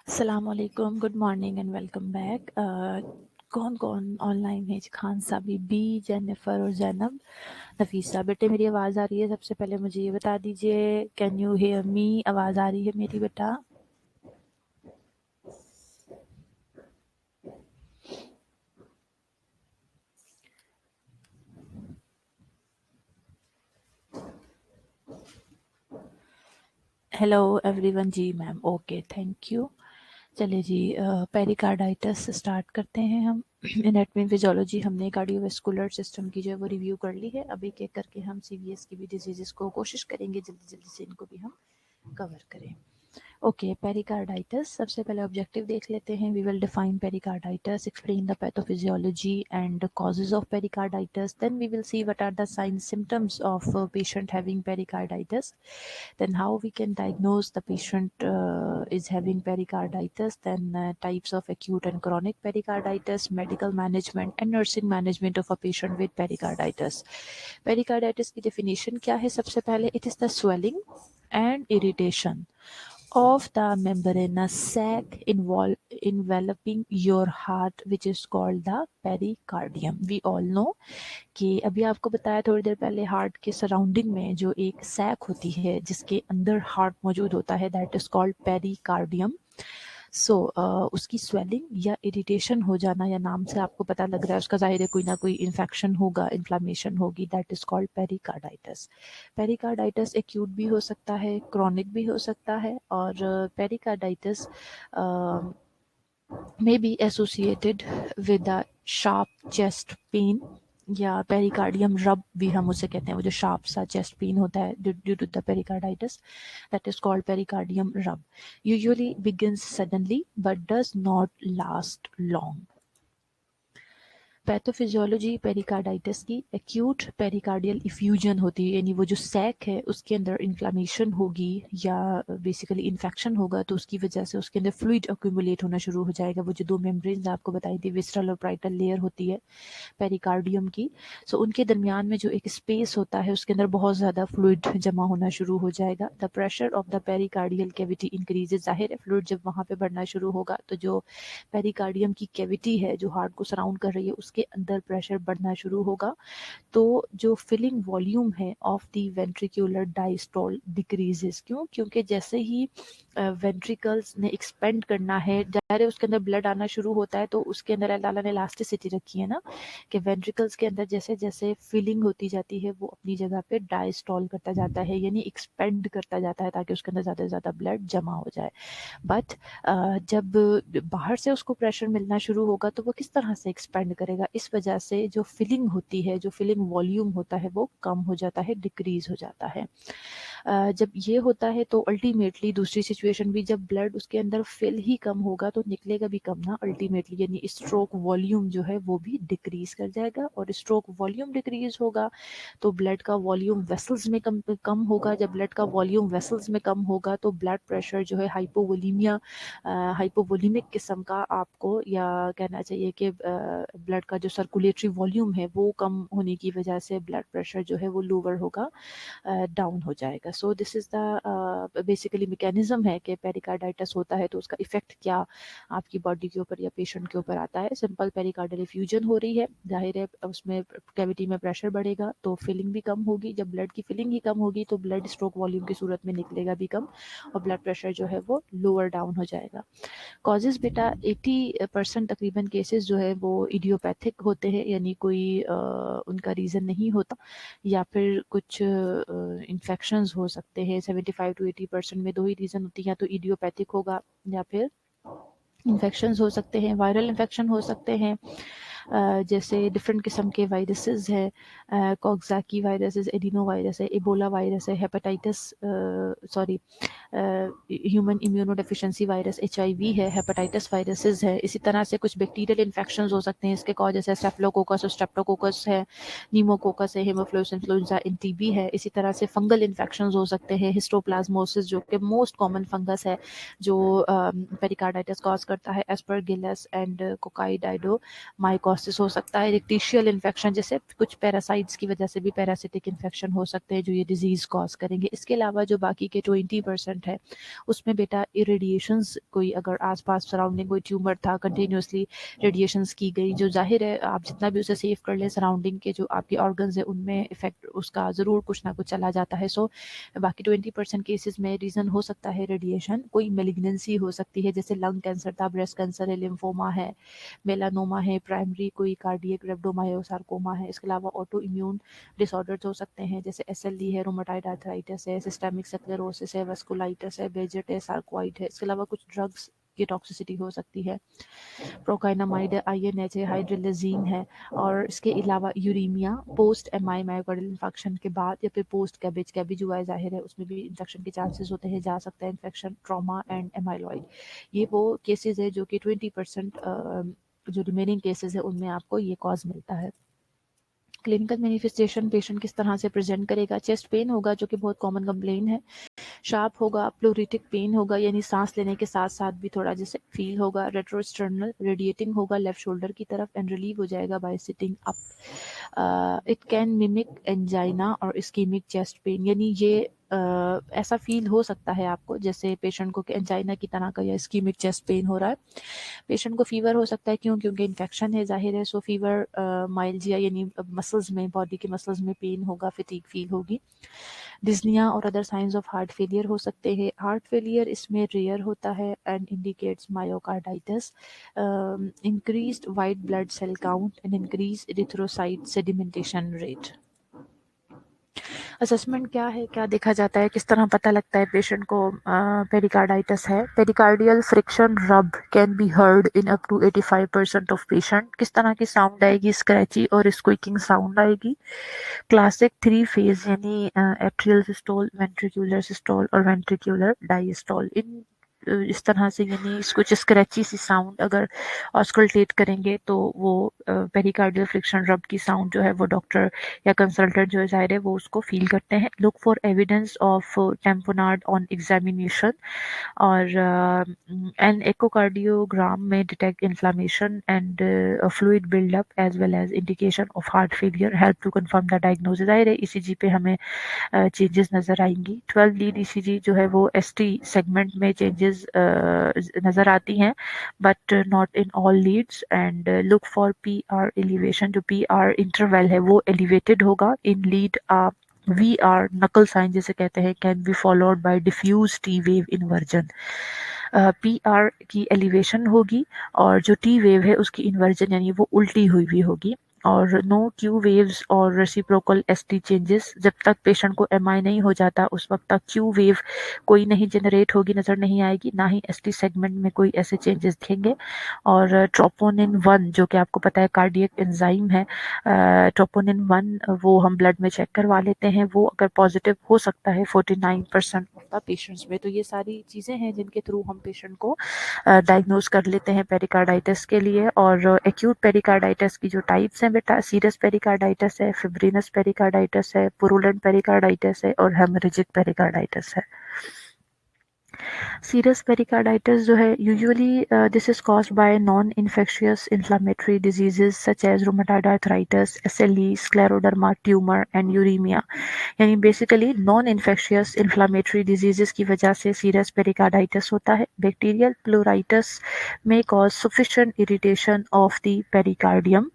अस्सलामुअलैकुम, good morning and welcome back. कौन कौन ऑनलाइन है? खान साबी, बी, जेनिफर और जैनब। नफीसा, बेटे मेरी आवाज़ आ रही है? सबसे पहले मुझे ये बता दीजिए, कैन यू हेयर मी? आवाज़ आ रही है मेरी बेटा? Hello everyone. जी मैम, ओके, थैंक यू। चलिए जी, पेरिकार्डाइटिस स्टार्ट करते हैं हम। एनाटॉमी फिजियोलॉजी हमने कार्डियोवैस्कुलर सिस्टम की जो है वो रिव्यू कर ली है। अब एक एक करके हम सीवीएस की भी डिजीजेस को कोशिश करेंगे जल्दी जल्दी से इनको भी हम कवर करें। ओके, पेरिकार्डाइटिस सबसे पहले ऑब्जेक्टिव देख लेते हैं। We will define pericarditis, explain the pathophysiology and causes of pericarditis, then we will see what are the signs symptoms of patient having pericarditis, then how we can diagnose the patient is having pericarditis, then types of acute and chronic pericarditis, medical management and nursing management of a patient with pericarditis. Pericarditis की definition क्या है? सबसे पहले it is the swelling and irritation of the membranous sac enveloping your heart, which is called the pericardium. We all know कि अभी आपको बताया थोड़ी देर पहले, हार्ट के सराउंडिंग में जो एक सैक होती है जिसके अंदर हार्ट मौजूद होता है, दैट इज कॉल्ड पेरिकार्डियम। सो उसकी स्वेलिंग या इरिटेशन हो जाना, या नाम से आपको पता लग रहा है उसका, जाहिर है कोई ना कोई इन्फेक्शन होगा, इन्फ्लामेशन होगी, that is called pericarditis. Pericarditis acute भी हो सकता है, क्रॉनिक भी हो सकता है, और pericarditis may be associated with a sharp chest pain, या पेरिकार्डियम रब भी हम उसे कहते हैं, वो जो शार्प सा चेस्ट पेन होता है due to the pericarditis, that is called pericardium rub. Usually begins suddenly but does not last long. Pathophysiology pericarditis की, एक्यूट पेरिकार्डियल इफ्यूजन होती है, यानी वो जो सैक है उसके अंदर इन्फ्लामेशन होगी या बेसिकली इन्फेक्शन होगा, तो उसकी वजह से उसके अंदर फ्लूइड अक्यूमुलेट होना शुरू हो जाएगा। वो जो दो मेम्ब्रेन्स आपको बताई थी, विस्ट्रल और प्राइटल लेयर होती है पेरिकार्डियम की, सो उनके दरमियान में जो एक स्पेस होता है उसके अंदर बहुत ज़्यादा फ्लूइड जमा होना शुरू हो जाएगा। The pressure of the pericardial cavity increases. जाहिर है फ्लूइड जब वहाँ पे बढ़ना शुरू होगा तो जो पेरिकार्डियम की कैविटी है जो हार्ट को सराउंड कर रही है उसके अंदर प्रेशर बढ़ना शुरू होगा, तो जो फिलिंग वॉल्यूम है of the ventricular diastole decreases. क्यों? क्योंकि जैसे ही वेंट्रिकल्स ने एक्सपेंड करना है, जाहिर है उसके अंदर ब्लड आना शुरू होता है, तो उसके अंदर अल्लाह ने इलास्टिसिटी रखी है ना, कि वेंट्रिकल्स के अंदर जैसे जैसे फिलिंग होती जाती है वो अपनी जगह पे डायस्टॉल करता जाता है, यानी एक्सपेंड करता जाता है ताकि उसके अंदर ज़्यादा से ज़्यादा ब्लड जमा हो जाए। बट जब बाहर से उसको प्रेशर मिलना शुरू होगा तो वो किस तरह से एक्सपेंड करेगा? इस वजह से जो फिलिंग होती है, जो फिलिंग वॉल्यूम होता है वो कम हो जाता है, डिक्रीज हो जाता है। जब ये होता है तो अल्टीमेटली दूसरी सिचुएशन भी, जब ब्लड उसके अंदर फिल ही कम होगा तो निकलेगा भी कम ना अल्टीमेटली, यानी स्ट्रोक वॉल्यूम जो है वो भी डिक्रीज कर जाएगा, और स्ट्रोक वॉल्यूम डिक्रीज होगा तो ब्लड का वॉल्यूम वेसल्स में कम होगा। जब ब्लड का वॉल्यूम वेसल्स में कम होगा तो ब्लड प्रेशर जो है हाइपोवोलीमिया, हाइपोवोलीमिक किस्म का आपको, या कहना चाहिए कि ब्लड का जो सर्कुलेटरी वॉल्यूम है वो कम होने की वजह से ब्लड प्रेशर जो है वो लोअर होगा, डाउन हो जाएगा। So this is the basically mechanism है कि पेरिकार्डाइटिस होता है तो उसका इफेक्ट क्या आपकी बॉडी के ऊपर या पेशेंट के ऊपर आता है। सिंपल पेरिकार्डियल इफ्यूजन हो रही है, जाहिर है उसमें कैविटी में प्रेशर बढ़ेगा तो फिलिंग भी कम होगी। जब ब्लड की फिलिंग ही कम होगी तो ब्लड स्ट्रोक वॉल्यूम की सूरत में निकलेगा भी कम, और ब्लड प्रेशर जो है वो लोअर डाउन हो जाएगा। कॉजेज बेटा 80% तकरीबन केसेस जो है वो इडियोपैथिक होते हैं, यानी कोई उनका रीज़न नहीं होता, या फिर कुछ इन्फेक्शंस हो सकते हैं। 75 to 80% में दो ही रीज़न होती हैं, या तो इडियोपैथिक होगा या फिर इन्फेक्शंस हो सकते हैं, वायरल इन्फेक्शन हो सकते हैं, जैसे डिफरेंट किस्म के वायरसेस है, कॉक्साकी वायरस, एडिनो वायरस है, एबोला वायरस है, hepatitis human immuno deficiency virus HIV है, हेपेटाइटिस वायरसेस है। इसी तरह से कुछ बैक्टीरियल इन्फेक्शंस हो सकते हैं इसके कॉज, जैसे स्टेफिलोकोकस और स्ट्रेप्टोकोकस है, नीमोकोकस है, हेमोफिलस इन्फ्लुएंजा, TB है। इसी तरह से फंगल इन्फेक्शंस हो सकते हैं, हिस्टोप्लाज्मोसिस जो कि मोस्ट कॉमन फंगस है जो पेरिकार्डाइटिस कॉज करता है, एस्परगिलस एंड कोकाइडाइडो माइकोसिस ट्यूबरक्लोसिस हो सकता है, रिक्टिशियल इन्फेक्शन जैसे कुछ पैरासाइट्स की वजह से भी पैरासिटिक इन्फेक्शन हो सकते हैं जो ये डिजीज़ कॉज करेंगे। इसके अलावा जो बाकी के 20% है उसमें बेटा इरेडिएशंस, कोई अगर आसपास सराउंडिंग कोई ट्यूमर था, कंटिन्यूसली रेडिएशंस की गई, जो जाहिर है आप जितना भी उसे सेव कर ले सराउंडिंग के जो आपके ऑर्गन्स है उनमें इफेक्ट उसका ज़रूर कुछ ना कुछ चला जाता है। सो बाकी 20% केसेस में रीज़न हो सकता है रेडिएशन। कोई मेलिग्नेंसी हो सकती है जैसे लंग कैंसर था, ब्रेस्ट कैंसर है, लिम्फोमा है, मेलानोमा है, प्राइमरी कोई कार्डियक रेब्डोमायोसार्कोमा है। इसके अलावा ऑटो इम्यून डिसऑर्डर्स हो सकते हैं जैसे SLE है, रोमेटॉइड आर्थराइटिस है, सिस्टेमिक स्क्लेरोसिस है, वेस्कुलाइटिस है, बेजेट है, सार्कोइड है। इसके अलावा कुछ ड्रग्स की टॉक्सिसिटी हो सकती है, प्रोकाइनामाइड है, INH है, हाइड्रोलिजीन है, और इसके अलावा uraemia post MI myocardial infection के बाद या फिर पोस्ट कैबेज हुआ है जाहिर है उसमें भी इन्फेक्शन के चांसेस होते हैं, जा सकता है इन्फेक्शन, ट्रॉमा एंड एमाइलॉइड। ये वो केसेस है जो कि 20% जो रिमेनिंग केसेस है उनमें आपको ये कॉज मिलता है। क्लिनिकल मैनिफेस्टेशन पेशेंट किस तरह से प्रेजेंट करेगा? चेस्ट पेन होगा जो कि बहुत कॉमन कंप्लेन है, शार्प होगा, प्लूरिटिक पेन होगा यानी सांस लेने के साथ साथ भी थोड़ा जैसे फील होगा, रेट्रोस्टर्नल रेडिएटिंग होगा लेफ्ट शोल्डर की तरफ एंड रिलीव हो जाएगा bye sitting up. It can mimic angina और इस्कीमिक चेस्ट पेन, यानी ये ऐसा फील हो सकता है आपको जैसे पेशेंट को एंजाइना की तरह का या इस्कीमिक चेस्ट पेन हो रहा है। पेशेंट को फीवर हो सकता है, क्यों? क्योंकि इन्फेक्शन है जाहिर है। सो फीवर, माइल्जिया यानी मसल्स में, बॉडी के मसल्स में पेन होगा, फटीग फील होगी। डिस्निया और other signs of heart failure हो सकते हैं। हार्ट फेलियर इसमें रेयर होता है and indicates myocarditis, increased white blood cell count and increase erythrocyte sedimentation rate. Assessment क्या है, क्या देखा जाता है, किस तरह पता लगता है पेशेंट को पेरिकार्डाइटिस है? Pericardial friction rub can be heard in up to 85% of patient. किस तरह की साउंड आएगी? स्क्रैची और स्क्वीकिंग साउंड आएगी। क्लासिक 3 फेज यानी एट्रियल सिस्टोल, वेंट्रिकुलर सिस्टोल और वेंट्रिकुलर डायस्टोल। इस तरह से यानी कुछ स्क्रैची सी साउंड अगर ऑस्कल्टेट करेंगे तो वो पेरिकार्डियल फ्रिक्शन रब की साउंड जो है वो डॉक्टर या कंसल्टेंट जो है जाहिर है वो उसको फील करते हैं। Look for evidence of tamponade on examination और एन एकोकार्डियोग्राम में detect inflammation and fluid buildup as well as indication of heart failure, help to confirm the diagnosis. जाहिर है ECG पे हमें चेंजेस नज़र आएंगी। 12 लीड ECG जो है वो ST सेगमेंट में चेंजेस नज़र आती हैं but not in all leads. And look for PR elevation, जो PR इंटरवल है वो एलिवेटेड होगा in lead. VR knuckle sign जिसे कहते हैं can be followed by diffuse T wave inversion. PR की एलिवेशन होगी और जो T वेव है उसकी इन्वर्जन यानी वो उल्टी हुई भी होगी। और नो Q वेव्स और रेसिप्रोकल ST चेंजेस, जब तक पेशेंट को MI नहीं हो जाता उस वक्त तक Q वेव कोई नहीं जनरेट होगी, नज़र नहीं आएगी, ना ही ST सेगमेंट में कोई ऐसे चेंजेस दिखेंगे। और ट्रोपोनिन 1 जो कि आपको पता है कार्डियक एंजाइम है, ट्रोपोनिन 1 वो हम ब्लड में चेक करवा लेते हैं, वो अगर पॉजिटिव हो सकता है 49% ऑफ द पेशेंट्स में। तो ये सारी चीज़ें हैं जिनके थ्रू हम पेशेंट को डायग्नोज कर लेते हैं पेरिकार्डाइटिस के लिए। और एक्यूट पेरिकार्डाइटिस की जो टाइप्स हैं बेटा, सीरियस पेरिकार्डाइटिस है, फिब्रिनस पेरिकार्डाइटिस है, पुरुलेंट पेरिकार्डाइटिस है और हेमरेजिक पेरिकार्डाइटिस है। सीरियस पेरिकार्डाइटिस जो है usually this is caused by non infectious inflammatory diseases such as rheumatoid arthritis, SLE, scleroderma tumour and uraemia. यानी basically non infectious inflammatory diseases की वजह से सीरियस पेरिकार्डाइटिस होता है। बैक्टीरियल प्लूराइटिस में cause sufficient irritation of the pericardium.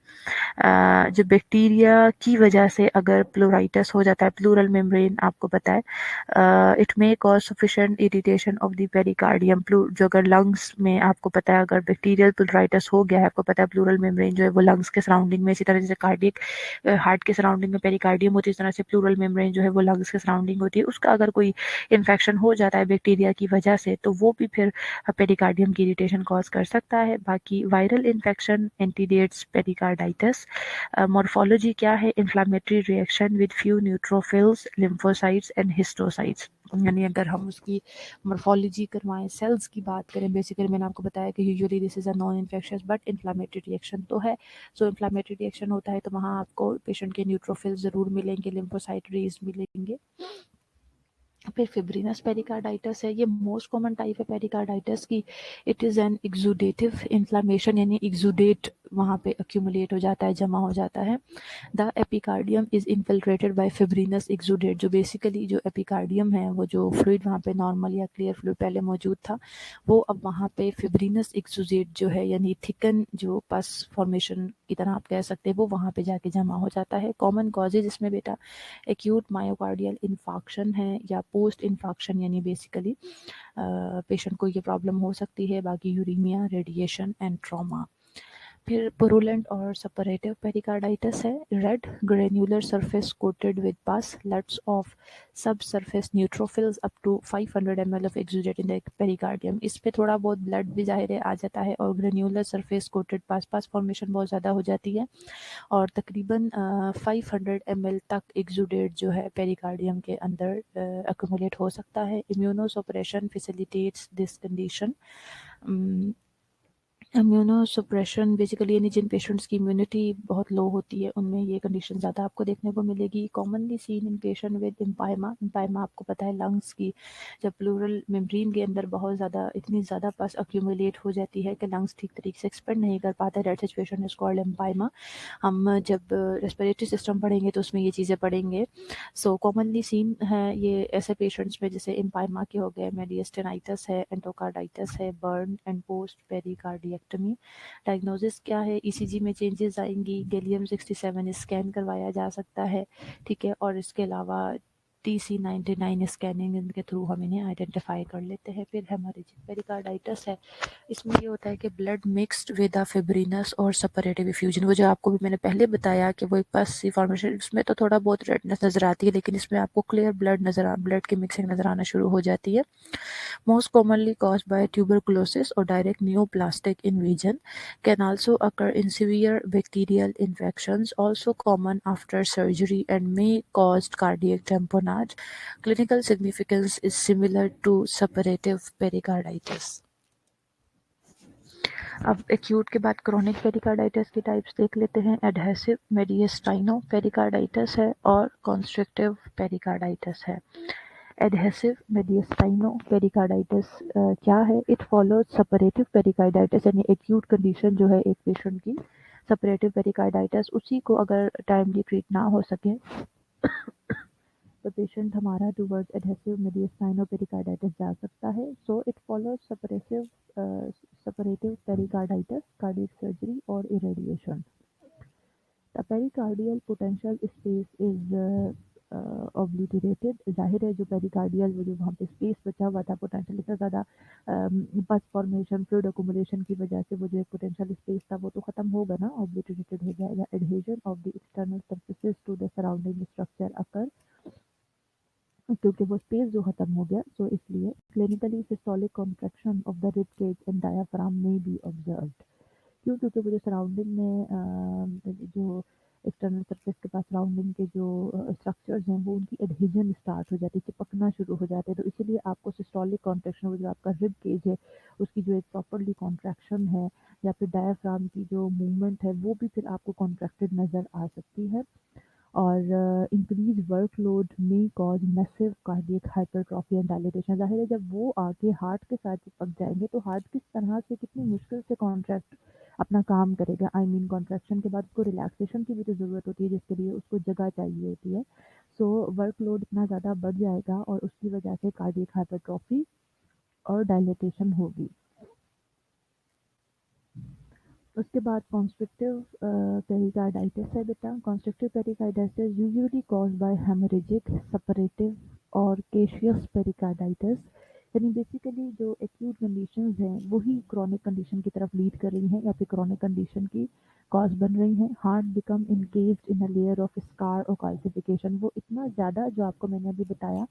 जो bacteria की वजह से अगर प्लूराइटिस हो जाता है, प्लूरल मेम्ब्रेन आपको पता है, it may cause sufficient irritation of the pericardium. जो अगर लंग्स में आपको पता है अगर बैक्टीरियल प्लूराइटिस हो गया है, आपको पता है प्लूरल मेम्ब्रेन जो है वो लंग्स के सराउंडिंग में, इसी तरह जैसे कार्डियक हार्ट के सराउंडिंग में पेरिकार्डियम होती है, इस तरह से प्लूरल मेम्ब्रेन जो है वो लंग्स के सराउंडिंग होती है। उसका अगर कोई इन्फेक्शन हो जाता है बैक्टीरिया की वजह से तो वो भी फिर पेरिकार्डियम की इरिटेशन कॉज कर सकता है। बाकी वायरल इन्फेक्शन एंटीडेट्स पेरिकार्डाइटिस। मॉर्फोलॉजी क्या है? Inflammatory reaction with few neutrophils, lymphocytes and histiocytes. यानी अगर हम उसकी मॉर्फोलॉजी करवाएं, सेल्स की बात करें, बेसिकली मैंने आपको बताया कि usually this is a non infectious but inflammatory reaction तो है। सो इन्फ्लामेटरी रिएक्शन होता है तो वहाँ आपको पेशेंट के न्यूट्रोफिल्स ज़रूर मिलेंगे, लिम्फोसाइट रेज मिलेंगे। फिर फिब्रिनस पेरिकार्डाइटिस है, ये मोस्ट कॉमन टाइप है पेरिकार्डाइटिस की। It is an exudative inflammation यानी एक्सुडेट वहाँ पे accumulate हो जाता है, जमा हो जाता है। The epicardium is infiltrated by fibrinous exudate. जो बेसिकली जो एपिकार्डियम है, वो जो फ्लूइड वहाँ पे नॉर्मल या क्लियर फ्लूइड पहले मौजूद था, वो अब वहाँ पे फिब्रिनस एक्सुडेट जो है, यानी थिकन जो पस फॉर्मेशन की तरह आप कह सकते हैं, वो वहाँ पे जाके जमा हो जाता है। कॉमन कॉजेज इसमें बेटा एक्यूट मायोकार्डियल इन्फाक्शन है या पोस्ट इन्फाक्शन, यानी बेसिकली पेशेंट को ये प्रॉब्लम हो सकती है। बाकी यूरीमिया, रेडिएशन एंड ट्रॉमा। फिर पुरुलेंट और सेपरेटिव पेरिकार्डाइटिस है। Red granular surface coated with pus, lots of sub surface neutrophils up to 500 ml of exudate in the pericardium. इस पे थोड़ा बहुत ब्लड भी जाहिर है आ जाता है, और ग्रेन्युलर सरफेस कोटेड पास फॉर्मेशन बहुत ज़्यादा हो जाती है, और तकरीबन 500 ml तक एक्सुडेट जो है पेरिकार्डियम के अंदर एक्यूमुलेट हो सकता है। Immunosuppression facilitates this condition. Immunosuppression basically यानी जिन पेशेंट्स की इम्यूनिटी बहुत लो होती है, उनमें ये कंडीशन ज़्यादा आपको देखने को मिलेगी। Commonly seen in patient with empyema आपको पता है लंग्स की जब प्लूरल मेम्ब्रेन के अंदर बहुत ज़्यादा इतनी ज़्यादा पस अक्यूमुलेट हो जाती है कि लंग्स ठीक तरीके से एक्सपेंड नहीं कर पाते, दैट सिचुएशन इज कॉल्ड इम्पायमा। हम जब रेस्पिरेटरी सिस्टम पढ़ेंगे तो उसमें ये चीज़ें पढ़ेंगे। सो कॉमनली सीन है ये ऐसे पेशेंट्स में, जैसे इम्पायमा के हो गए, मेडियस्टेनाइटिस है, एंडोकार्डाइटिस है, बर्न एंड पोस्ट पेरिकार्डियक्टमी। डायग्नोसिस क्या है? ईसीजी में चेंजेस आएंगी, गैलियम 67 स्कैन करवाया जा सकता है, ठीक है, और इसके अलावा TC99 स्कैनिंग के थ्रू हम इन्हें आइडेंटिफाई कर लेते हैं। फिर हेमोरेजिक पेरिकार्डाइटिस है। इसमें ये होता है कि ब्लड मिक्स्ड विद अ फिब्रिनस और सेपरेटिव इफ्यूजन। वो जो आपको भी मैंने पहले बताया कि वो एक पस सी फॉर्मेशन, इसमें तो थोड़ा बहुत रेडनेस नजर आती है, लेकिन इसमें आपको क्लियर ब्लड की मिक्सिंग नजर आना शुरू हो जाती है। Most commonly caused by tuberculosis or direct neoplastic invasion, can also occur in severe bacterial infections, also common after surgery and may cause cardiac tamponade. Clinical significance is similar to suppurative pericarditis. अब acute के बाद chronic pericarditis की types देख लेते हैं। Adhesive मेडियस्टाइनो pericarditis है और कॉन्स्ट्रिक्टिव pericarditis है। एडहेसिव मेडियस्टाइनो पेरिकार्डाइटिस क्या है? इट फॉलोज सेपरेटिव पेरिकार्डाइटिस, यानी एक्यूट कंडीशन जो है एक पेशेंट की, सेपरेटिव पेरिकार्डाइटिस, उसी को अगर टाइमली ट्रीट ना हो सके तो पेशेंट हमारा टूवर्ड्स एडहेसिव मेडियस्टाइनो पेरिकार्डाइटिस जा सकता है। So it follows suppurative pericarditis, cardiac surgery और irradiation. The pericardial potential space is obliterated. जाहिर है जो पेरिकार्डियल वो जो वहाँ पे स्पेस बचा हुआ था, पोटेंशियल इतना ज़्यादा पस फॉर्मेशन फ्लूइड अकोमोडेशन की वजह से वो जो एक पोटेंशियल स्पेस था वो तो ख़त्म होगा ना, ऑब्लिटरेटेड हो जाएगा। Adhesion of the external surfaces to the surrounding structure occur, क्योंकि वो स्पेस जो खत्म हो गया, सो इसलिए clinically systolic contraction of the rib cage and diaphragm में बी ऑब्जर्व्ड। क्यों? क्योंकि वो जो सराउंडिंग में जो एक्सटर्नल सरफेस के पास सराउंडिंग के जो स्ट्रक्चर्स हैं वो उनकी एडहेजन स्टार्ट हो जाती है, चिपकना शुरू हो जाते हैं, तो इसीलिए आपको सिस्टोलिक कॉन्ट्रैक्शन, वो जो आपका रिब केज है उसकी जो एक प्रॉपरली कॉन्ट्रैक्शन है, या फिर डायाफ्राम की जो मूवमेंट है वो भी फिर आपको कॉन्ट्रैक्टेड नज़र आ सकती है। और इंक्रीज वर्कलोड में cause massive cardiac hypertrophy and dilatation. जाहिर है जब वो आके हार्ट के साथ चिपक जाएंगे तो हार्ट किस तरह से, कितनी मुश्किल से कॉन्ट्रैक्ट अपना काम करेगा। आई मीन कॉन्ट्रैक्शन के बाद उसको रिलैक्सेशन की भी तो ज़रूरत होती है, जिसके लिए उसको जगह चाहिए होती है। सो वर्कलोड इतना ज़्यादा बढ़ जाएगा और उसकी वजह से कार्डियक हाइपरट्रॉफी और डायलेटेशन होगी। उसके बाद कॉन्स्ट्रिक्टिव पेरिकार्डाइटिस है बेटा। Constrictive pericarditis usually caused by haemorrhagic, suppurative और केशियस पेरिकार्डाइटिस, यानी बेसिकली जो एक्यूट कंडीशंस हैं वही क्रॉनिक कंडीशन की तरफ लीड कर रही हैं या फिर क्रॉनिक कंडीशन की कॉज बन रही हैं। Heart become encaged in a layer of scar और कैल्सिफिकेशन, वो इतना ज़्यादा जो आपको मैंने अभी बताया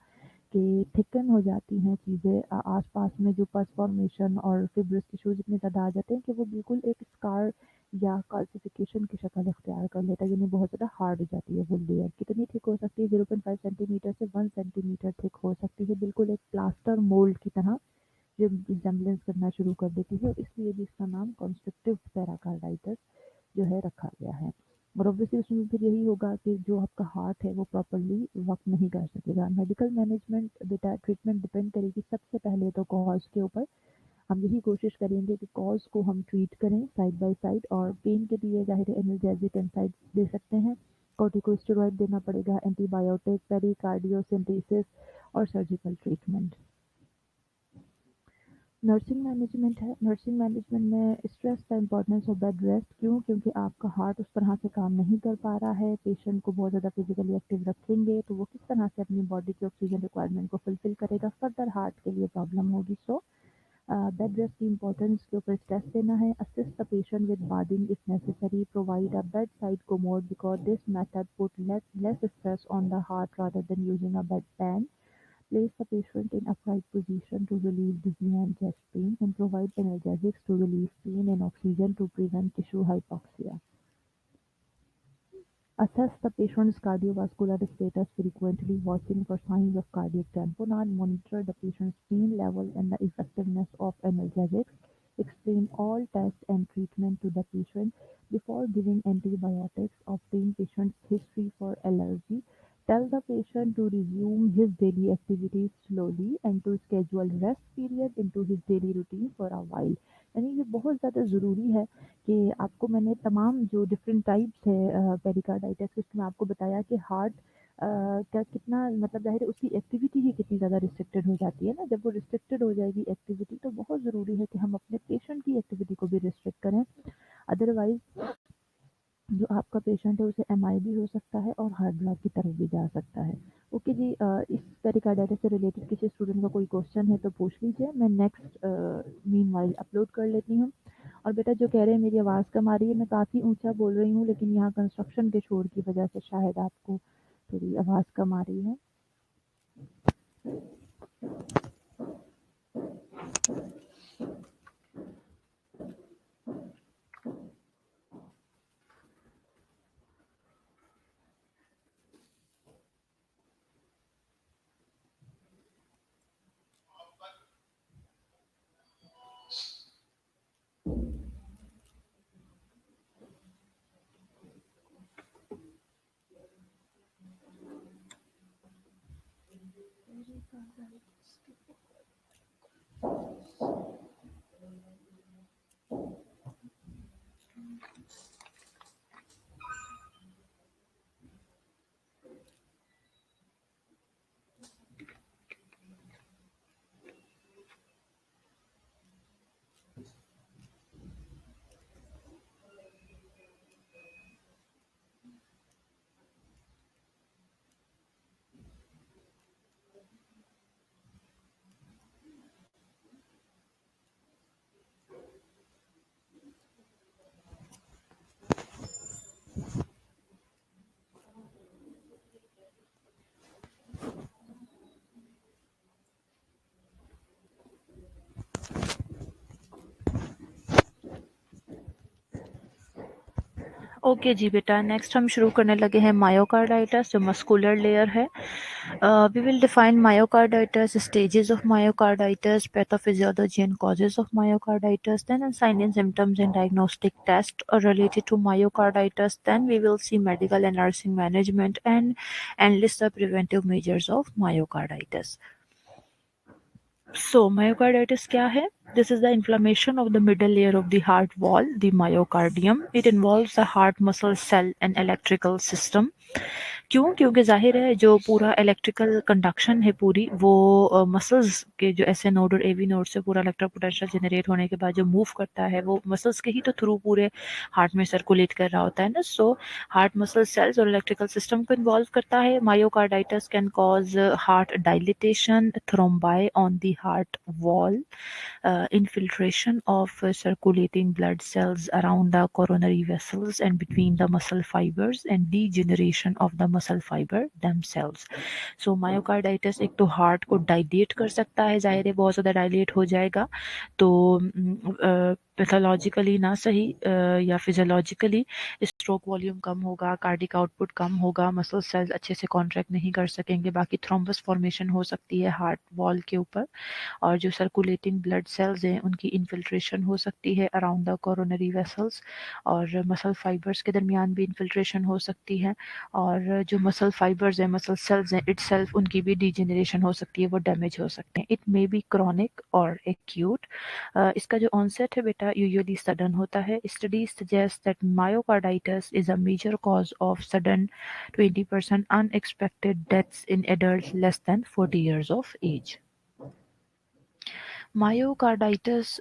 कि थिकन हो जाती हैं चीज़ें, आसपास में जो पस फॉर्मेशन और फिब्रस टिश्यूज इतने ज़्यादा आ जाते हैं कि वो बिल्कुल एक स्कार या कैल्सिफिकेशन की शक्ल इख्तियार कर लेता है, यानी बहुत ज़्यादा हार्ड हो जाती है वो लेयर। कितनी थिक हो सकती है? 0.5 सेंटीमीटर से 1 सेंटीमीटर थिक हो सकती है, बिल्कुल एक प्लास्टर मोल्ड की तरह जो रिजेम्बलेंस करना शुरू कर देती है, इसलिए भी इसका नाम कॉन्स्ट्रिक्टिव पेरिकार्डाइटिस जो है रखा गया है। और ऑब्वियसली उसमें फिर यही होगा कि जो आपका हार्ट है वो प्रॉपरली वर्क नहीं कर सकेगा। मेडिकल मैनेजमेंट बेटा, ट्रीटमेंट डिपेंड करेगी सबसे पहले तो कॉज के ऊपर। हम यही कोशिश करेंगे कि कॉज को हम ट्रीट करें साइड बाय साइड, और पेन के लिए ज़ाहिर है एनाल्जेसिक एंसाइड दे सकते हैं, कॉर्टिकोस्टेरॉइड देना पड़ेगा, एंटीबायोटिक, पेरिकार्डियोसिंथेसिस और सर्जिकल ट्रीटमेंट। नर्सिंग मैनेजमेंट है। नर्सिंग मैनेजमेंट में stress the importance of bed rest. क्यों? क्योंकि आपका हार्ट उस तरह से काम नहीं कर पा रहा है, पेशेंट को बहुत ज़्यादा फिजिकली एक्टिव रखेंगे तो वो किस तरह से अपनी बॉडी की ऑक्सीजन रिक्वायरमेंट को फुलफिल करेगा, फर्दर हार्ट के लिए प्रॉब्लम होगी। सो बेड रेस्ट की इम्पोर्टेंस के ऊपर स्ट्रेस देना है। Assist the patient with bathing if necessary, provide a bedside commode because this method put less stress on the heart rather than using a bedpan. Place the patient in upright position to relieve dizzy and chest pain, and provide analgesics to relieve pain and oxygen to prevent tissue hypoxia. Assess the patient's cardiovascular status frequently, watching for signs of cardiac tamponade. Monitor the patient's pain level and the effectiveness of analgesics. Explain all tests and treatment to the patient before giving antibiotics. Obtain patient's history for allergy. Tell the patient to resume his daily activities slowly and to schedule rest period into his daily routine for a while. यानी ये बहुत ज़्यादा ज़रूरी है कि आपको मैंने तमाम जो डिफरेंट टाइप्स है पेरिकार्डाइटिस के, उसमें आपको बताया कि हार्ट का कितना मतलब ज़ाहिर है उसकी एक्टिविटी ही कितनी ज़्यादा रिस्ट्रिक्टेड हो जाती है ना। जब वो रिस्ट्रिक्टेड हो जाएगी एक्टिविटी तो बहुत ज़रूरी है कि हम अपने पेशेंट की एक्टिविटी को भी रिस्ट्रिक्ट करें, अदरवाइज जो आपका पेशेंट है उसे एमआई भी हो सकता है और हार्ट ब्लॉक की तरफ भी जा सकता है। ओके जी, इस पेरिकार्डाइटिस से रिलेटेड किसी स्टूडेंट का कोई क्वेश्चन है तो पूछ लीजिए, मैं नेक्स्ट मीनवाइल अपलोड कर लेती हूँ। और बेटा जो कह रहे हैं मेरी आवाज़ कम आ रही है, मैं काफ़ी ऊंचा बोल रही हूँ लेकिन यहाँ कंस्ट्रक्शन के शोर की वजह से शायद आपको थोड़ी आवाज़ कम आ रही है। ओके जी बेटा, नेक्स्ट हम शुरू करने लगे हैं मायोकार्डाइटिस, जो मस्कुलर लेयर है। We will define myocarditis, stages of myocarditis, pathophysiology and causes of myocarditis, then sign and symptoms and diagnostic test related to myocarditis, then we will see medical and nursing management and list the preventive measures of myocarditis. So, myocarditis क्या है? This is the inflammation of the middle layer of the heart wall, the myocardium. It involves the heart muscle cell and electrical system. क्यों? क्योंकि जाहिर है जो पूरा electrical conduction है पूरी वो मसल्स के जो एसए नोड और एवी नोड से पूरा इलेक्ट्रिक पोटेंशियल जनरेट होने के बाद जो मूव करता है वो मसल्स के ही तो थ्रू पूरे हार्ट में सर्कुलेट कर रहा होता है ना। सो हार्ट मसल सेल्स और इलेक्ट्रिकल सिस्टम को इन्वॉल्व करता है। Myocarditis can cause heart dilatation, thrombi on the heart wall, infiltration of circulating blood cells around the coronary vessels and between the muscle fibers, and degeneration of the muscle fiber themselves. So myocarditis एक तो heart को dilate कर सकता है, जाहिर है बहुत ज़्यादा डायलेट हो जाएगा तो पैथोलॉजिकली ना सही या फिजियोलॉजिकली स्ट्रोक वॉल्यूम कम होगा, कार्डिक आउटपुट कम होगा, मसल सेल्स अच्छे से कॉन्ट्रैक्ट नहीं कर सकेंगे, बाकी थ्रोम्बस फॉर्मेशन हो सकती है हार्ट वॉल के ऊपर, और जो सर्कुलेटिंग ब्लड सेल्स हैं उनकी इन्फिल्ट्रेशन हो सकती है अराउंड द कोरोनरी वेसल्स, और मसल फाइबर्स के दरमियान भी इन्फिल्ट्रेशन हो सकती है, और जो मसल फाइबर्स हैं, मसल सेल्स हैं इटसेल्फ, उनकी भी डिजेनरेशन हो सकती है, वो डैमेज हो सकते हैं। इट मे बी क्रॉनिक और एक्यूट। इसका जो ऑनसेट है बेटा यूजुअली सडन होता है। Studies suggest that myocarditis is a major cause of sudden 20% unexpected deaths in adults less than 40 years of age. Myocarditis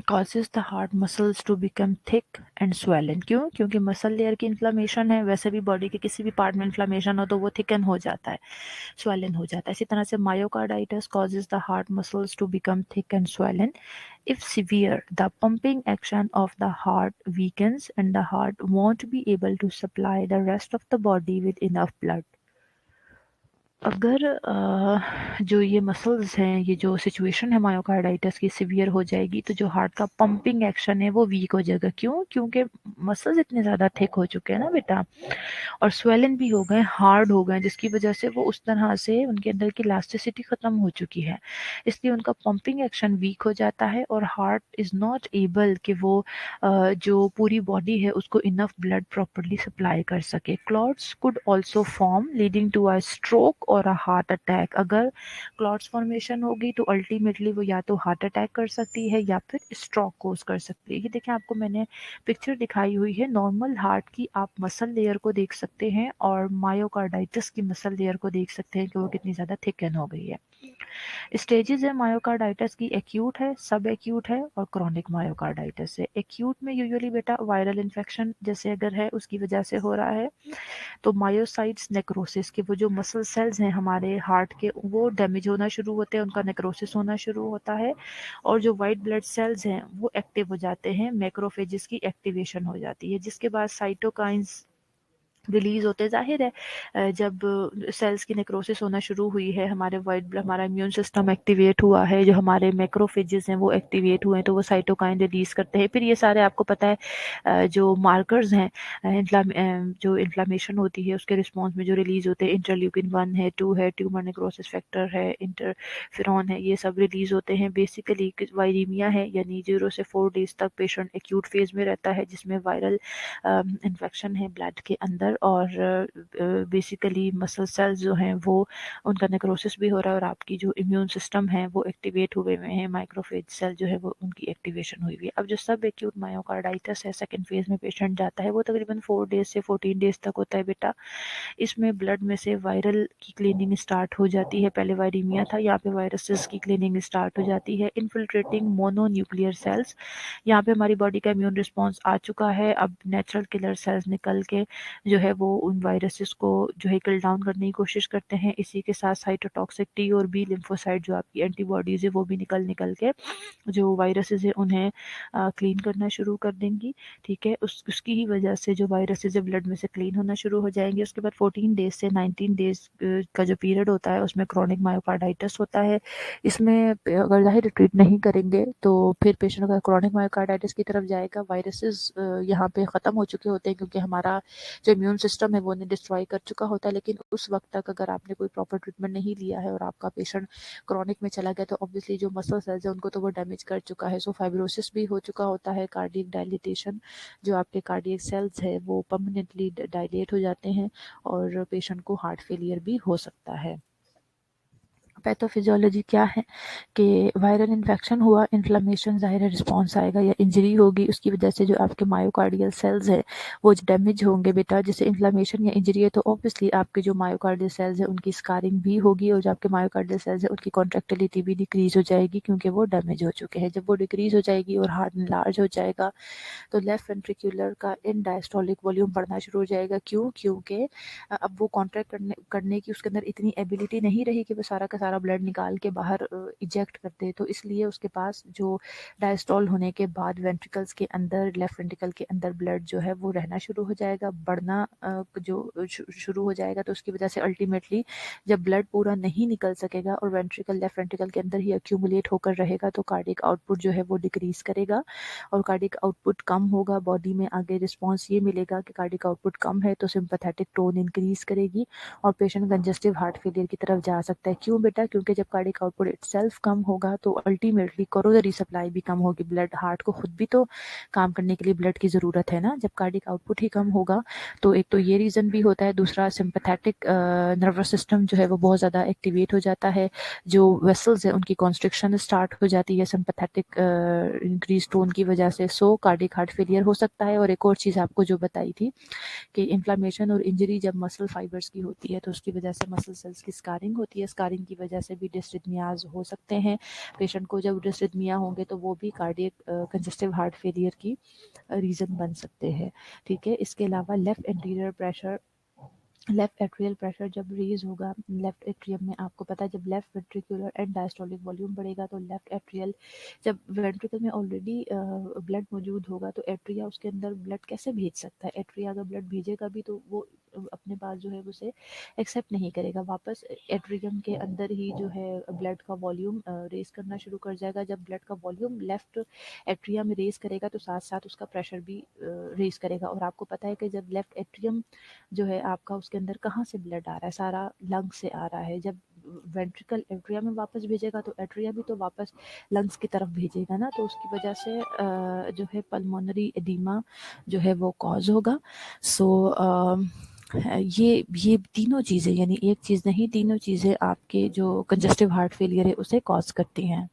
causes the heart muscles to become thick and swollen. क्यों? क्योंकि muscle layer की inflammation है। वैसे भी body के किसी भी part में इन्फ्लामेशन हो तो वो थिकन हो जाता है, swollen हो जाता है। इसी तरह से myocarditis causes the heart muscles to become thick and swollen. If severe, the pumping action of the heart weakens and the heart won't be able to supply the rest of the body with enough blood. अगर जो ये muscles हैं, ये जो situation है myocarditis की severe हो जाएगी तो जो हार्ट का पंपिंग एक्शन है वो वीक हो जाएगा। क्यों? क्योंकि मसल्स इतने ज़्यादा थिक हो चुके हैं ना बेटा, और स्वेलन भी हो गए, हार्ड हो गए, जिसकी वजह से वो उस तरह से उनके अंदर की इलास्टिसिटी ख़त्म हो चुकी है, इसलिए उनका पंपिंग एक्शन वीक हो जाता है और हार्ट इज़ नॉट एबल कि वो जो पूरी बॉडी है उसको इनफ ब्लड प्रॉपरली सप्लाई कर सके। Clots could also form leading to a stroke और अ हार्ट अटैक। अगर क्लॉट्स फॉर्मेशन होगी तो अल्टीमेटली वो या तो हार्ट अटैक कर सकती है या फिर स्ट्रोक कोज कर सकती है। ये देखें, आपको मैंने पिक्चर दिखाई हुई है नॉर्मल हार्ट की, आप मसल लेयर को देख सकते हैं और मायोकार्डाइटिस की मसल लेयर को देख सकते हैं कि वो कितनी ज़्यादा थिकन हो गई है। स्टेजेस है मायोकार्डाइटिस की, एक्यूट है, सब एक्यूट है और क्रॉनिक मायोकार्डाइटिस है। एक्यूट में यूजुअली बेटा वायरल इन्फेक्शन जैसे अगर है उसकी वजह से हो रहा है तो मायोसाइट्स नेक्रोसिस के वो जो मसल सेल्स हैं हमारे हार्ट के वो डैमेज होना शुरू होते हैं, उनका नेक्रोसिस होना शुरू होता है, और जो वाइट ब्लड सेल्स हैं वो एक्टिव हो जाते हैं, मैक्रोफेजेस की एक्टिवेशन हो जाती है, जिसके बाद साइटोकाइंस रिलीज होते। जाहिर है जब सेल्स की नेक्रोसिस होना शुरू हुई है, हमारे वाइट ब्लड, हमारा इम्यून सिस्टम एक्टिवेट हुआ है, जो हमारे मैक्रोफेजेस हैं वो एक्टिवेट हुए हैं तो वो साइटोकाइन रिलीज करते हैं। फिर ये सारे आपको पता है जो मार्कर्स हैं जो इन्फ्लामेशन होती है उसके रिस्पॉन्स में जो रिलीज होते हैं, इंटरल्यूकिन 1 है, 2 है, ट्यूमर नेक्रोसिस फैक्टर है, इंटरफेरॉन है, ये सब रिलीज होते हैं। बेसिकली वायरीमिया है, यानी 0 से 4 डेज तक पेशेंट एक्यूट फेज में रहता है जिसमें वायरल इन्फेक्शन है ब्लड के अंदर, और बेसिकली मसल सेल्स जो हैं वो उनका नेक्रोसिस भी हो रहा है और आपकी जो इम्यून सिस्टम है वो एक्टिवेट हुए हुए हैं, माइक्रोफेज सेल जो है वो उनकी एक्टिवेशन हुई हुई है। अब जो सब एक्यूट मायोकार्डाइटिस है सेकंड फेज में पेशेंट जाता है वो तकरीबन 4 डेज से 14 डेज तक होता है बेटा। इसमें ब्लड में से वायरल की क्लीनिंग स्टार्ट हो जाती है, पहले वायरीमिया था, यहाँ पे वायरसेस की क्लीनिंग स्टार्ट हो जाती है। इन्फिल्ट्रेटिंग मोनोन्यूक्लियर सेल्स, यहाँ पे हमारी बॉडी का इम्यून रिस्पॉन्स आ चुका है, अब नेचुरल किलर सेल्स निकल के जो है वो उन वायरसेस को जो है किल डाउन करने की कोशिश करते हैं। इसी के साथ साइटोटॉक्सिक टी और बी लिम्फोसाइट जो आपकी एंटीबॉडीज़ है वो भी निकल निकल के जो वायरसेस है उन्हें क्लीन करना शुरू कर देंगी। ठीक है, उसकी ही वजह से जो वायरसेस है ब्लड में से क्लीन होना शुरू हो जाएंगे। उसके बाद 14 डेज से 19 डेज का जो पीरियड होता है उसमें क्रॉनिक मायोकार्डाइटिस होता है। इसमें अगर ज़ाहिर ट्रीट नहीं करेंगे तो फिर पेशेंट अगर क्रॉनिक मायोकार्डाइटिस की तरफ जाएगा, वायरसेस यहाँ पे ख़त्म हो चुके होते हैं क्योंकि हमारा जो इम्यून सिस्टम है वो उन्हें डिस्ट्रॉय कर चुका होता है। लेकिन उस वक्त तक अगर आपने कोई प्रॉपर ट्रीटमेंट नहीं लिया है और आपका पेशेंट क्रॉनिक में चला गया तो ऑब्वियसली जो मसल सेल्स है उनको तो वो डैमेज कर चुका है। सो फाइब्रोसिस भी हो चुका होता है, कार्डियक डायलिटेशन, जो आपके कार्डियक सेल्स है वो परमानेंटली डायलेट हो जाते हैं और पेशेंट को हार्ट फेलियर भी हो सकता है। पैथोफिजियोलॉजी क्या है कि वायरल इन्फेक्शन हुआ, इन्फ्लेमेशन, ज़ाहिर रिस्पॉन्स आएगा या इंजरी होगी, उसकी वजह से जो आपके मायोकार्डियल सेल्स है वो डैमेज होंगे बेटा। जैसे इन्फ्लेमेशन या इंजरी है तो ऑब्वियसली आपके जो मायोकार्डियल सेल्स है उनकी स्कारिंग भी होगी और जो आपके मायोकार्डियल सेल्स है उनकी कॉन्ट्रेक्टिलिटी भी डिक्रीज हो जाएगी क्योंकि वो डैमेज हो चुके हैं। जब वो डिक्रीज हो जाएगी और हार्ट लार्ज हो जाएगा तो लेफ्ट वेंट्रिकुलर का इन डायस्टोलिक वॉल्यूम बढ़ना शुरू हो जाएगा। क्यों? क्योंकि अब वो कॉन्ट्रैक्ट करने की उसके अंदर इतनी एबिलिटी नहीं रही कि वो सारा का सारा सारा ब्लड निकाल के बाहर इजेक्ट कर दे। तो इसलिए उसके पास जो डायस्टॉल होने के बाद वेंट्रिकल्स के अंदर, लेफ्ट वेंट्रिकल के अंदर ब्लड जो है वो रहना शुरू हो जाएगा, बढ़ना जो शुरू हो जाएगा। तो उसकी वजह से अल्टीमेटली जब ब्लड पूरा नहीं निकल सकेगा और वेंट्रिकल लेफ्ट वेंट्रिकल के अंदर ही अक्यूमुलेट होकर रहेगा तो कार्डियक आउटपुट जो है वो डिक्रीज करेगा। और कार्डियक आउटपुट कम होगा, बॉडी में आगे रिस्पॉन्स ये मिलेगा कि कार्डियक आउटपुट कम है तो सिंपैथेटिक टोन इंक्रीज करेगी और पेशेंट कंजस्टिव हार्ट फेलियर की तरफ जा सकता है। क्यों बेटा? क्योंकि जब कार्डियक आउटपुट इटसेल्फ कम होगा तो अल्टीमेटली कोरोनरी सप्लाई भी कम होगी। ब्लड, हार्ट को खुद भी तो काम करने के लिए ब्लड की ज़रूरत है ना। जब कार्डियक आउटपुट ही कम होगा तो एक तो ये रीज़न भी होता है, दूसरा सिंपैथेटिक नर्वस सिस्टम जो है वो बहुत ज़्यादा एक्टिवेट हो जाता है, जो वेसल्स है उनकी कॉन्स्ट्रिक्शन स्टार्ट हो जाती है सिंपैथेटिक इंक्रीज टोन की वजह से। सो कार्डियक हार्ट फेलियर हो सकता है। और एक और चीज़ आपको जो बताई थी कि इन्फ्लामेशन और इंजरी जब मसल फाइबर्स की होती है तो उसकी वजह से मसल सेल्स की स्कारिंग होती है, स्कारिंग की वजह से भी डिस्रिथमियाज हो सकते हैं। पेशेंट को जब डिस्रिथमिया होंगे तो वो भी कार्डियक कंजस्टिव हार्ट फेलियर की रीज़न बन सकते हैं। ठीक है, इसके अलावा left anterior pressure, left atrial pressure जब रेज होगा लेफ्ट एट्रियम में, आपको पता है जब left ventricular and diastolic volume बढ़ेगा तो लेफ्ट एट्रियल, जब वेंट्रिकल में ऑलरेडी ब्लड मौजूद होगा तो एट्रिया उसके अंदर ब्लड कैसे भेज सकता है? एट्रिया अगर ब्लड भेजेगा भी तो वो अपने पास जो है उसे एक्सेप्ट नहीं करेगा, वापस एट्रियम के अंदर ही जो है ब्लड का वॉल्यूम रेज करना शुरू कर जाएगा। जब ब्लड का वॉल्यूम लेफ्ट एट्रिया में रेज करेगा तो साथ साथ उसका प्रेशर भी रेज करेगा। और आपको पता है कि जब लेफ्ट एट्रियम जो है आपका, उसके अंदर कहाँ से ब्लड आ रहा है? सारा लंग्स से आ रहा है। जब वेंट्रिकल एट्रिया में वापस भेजेगा तो एट्रिया भी तो वापस लंग्स की तरफ भेजेगा ना, तो उसकी वजह से जो है पल्मोनरी एडिमा जो है वो कॉज होगा। सो ये तीनों चीज़ें, यानी एक चीज़ नहीं, तीनों चीज़ें आपके जो कंजस्टिव हार्ट फेलियर है उसे कॉज करती हैं।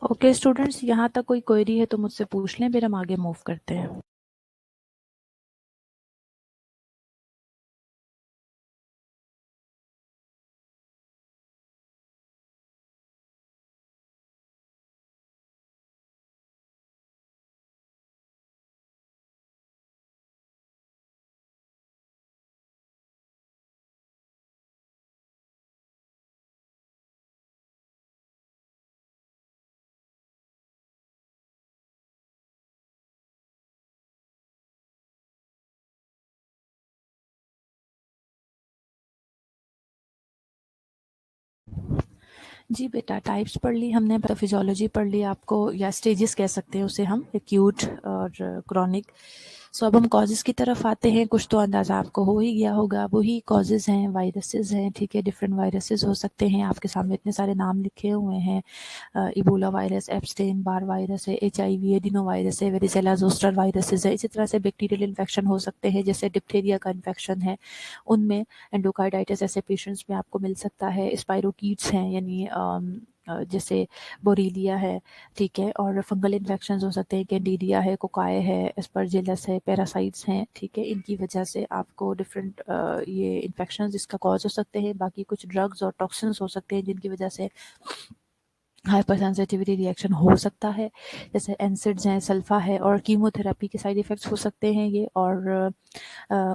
ओके स्टूडेंट्स, यहाँ तक कोई क्वेरी है तो मुझसे पूछ लें, फिर हम आगे मूव करते हैं। जी बेटा, टाइप्स पढ़ ली हमने, पैथोफिजियोलॉजी पढ़ ली आपको, या स्टेजेस कह सकते हैं उसे हम, एक्यूट और क्रॉनिक। सो अब हम कॉजेज़ की तरफ आते हैं। कुछ तो अंदाज़ा आपको हो ही गया होगा, वही कॉजेज़ हैं, वायरसेस हैं। ठीक है, डिफरेंट वायरसेस हो सकते हैं, आपके सामने इतने सारे नाम लिखे हुए हैं। इबोला वायरस, एप्स्टेन बार वायरस है, HIV एडिनो वायरस है, वेरिसेला जोस्टर वायरसेस है। इसी तरह से बैक्टीरियल इन्फेक्शन हो सकते हैं, जैसे डिप्थीरिया का इन्फेक्शन है, उनमें एंडोकार्डाइटिस ऐसे पेशेंट्स में आपको मिल सकता है। स्पाइरोकीट्स हैं, यानी जैसे बोरीलिया है, ठीक है, और फंगल इन्फेक्शंस हो सकते हैं, कैंडिडिया है, कोकाए है, एस्परजिलस है, पैरासाइट्स हैं। ठीक है, इनकी वजह से आपको डिफरेंट ये इन्फेक्शंस इसका कॉज हो सकते हैं। बाकी कुछ ड्रग्स और टॉक्सिन्स हो सकते हैं जिनकी वजह से हाइपर सेंसिटिविटी रिएक्शन हो सकता है, जैसे एनसिड्स हैं, सल्फा है, और कीमोथेरेपी के साइड इफ़ेक्ट्स हो सकते हैं ये। और